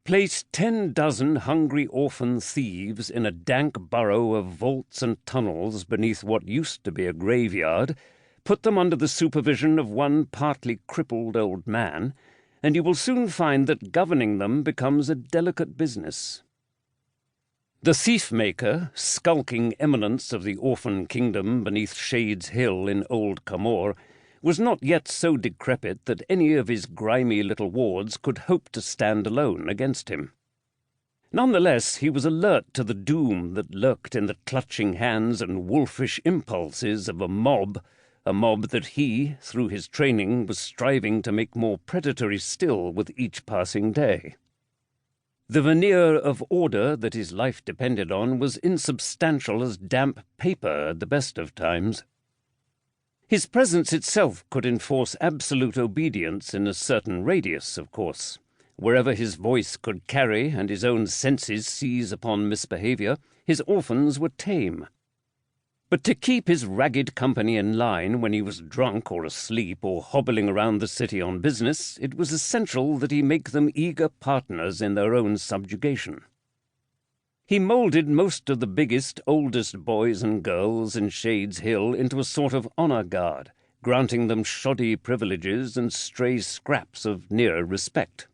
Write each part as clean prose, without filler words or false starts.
Place 10 dozen hungry orphan thieves in a dank burrow of vaults and tunnels beneath what used to be a graveyard, put them under the supervision of one partly crippled old man, and you will soon find that governing them becomes a delicate business. The thief-maker, skulking eminence of the orphan kingdom beneath Shades Hill in Old Camor, was not yet so decrepit that any of his grimy little wards could hope to stand alone against him. Nonetheless, he was alert to the doom that lurked in the clutching hands and wolfish impulses of a mob that he, through his training, was striving to make more predatory still with each passing day. The veneer of order that his life depended on was insubstantial as damp paper at the best of times. His presence itself could enforce absolute obedience in a certain radius, of course. Wherever his voice could carry and his own senses seize upon misbehavior, his orphans were tame. But to keep his ragged company in line when he was drunk or asleep or hobbling around the city on business, it was essential that he make them eager partners in their own subjugation. He moulded most of the biggest, oldest boys and girls in Shades Hill into a sort of honor guard, granting them shoddy privileges and stray scraps of near respect.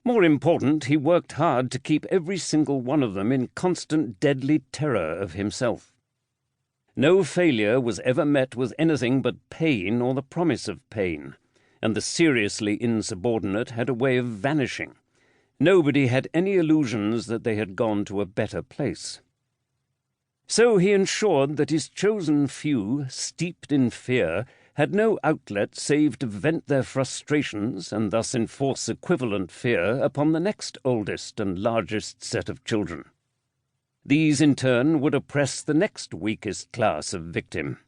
More important, he worked hard to keep every single one of them in constant deadly terror of himself. No failure was ever met with anything but pain or the promise of pain, and the seriously insubordinate had a way of vanishing. Nobody had any illusions that they had gone to a better place. So he ensured that his chosen few, steeped in fear, had no outlet save to vent their frustrations and thus enforce equivalent fear upon the next oldest and largest set of children. These, in turn, would oppress the next weakest class of victim.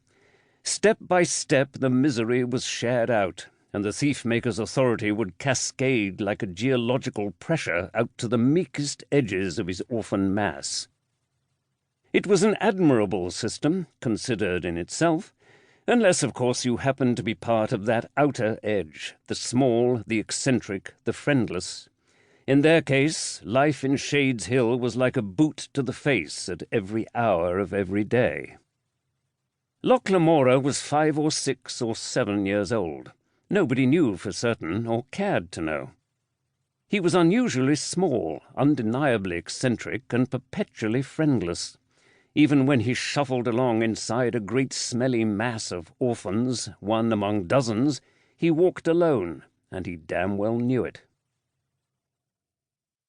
Step by step the misery was shared out, and the thief-maker's authority would cascade like a geological pressure out to the meekest edges of his orphan mass. It was an admirable system, considered in itself, unless, of course, you happened to be part of that outer edge, the small, the eccentric, the friendless. In their case, life in Shades Hill was like a boot to the face at every hour of every day. Locke Lamora was 5 or 6 or 7 years old. Nobody knew for certain, or cared to know. He was unusually small, undeniably eccentric, and perpetually friendless. Even when he shuffled along inside a great smelly mass of orphans, one among dozens, he walked alone, and he damn well knew it.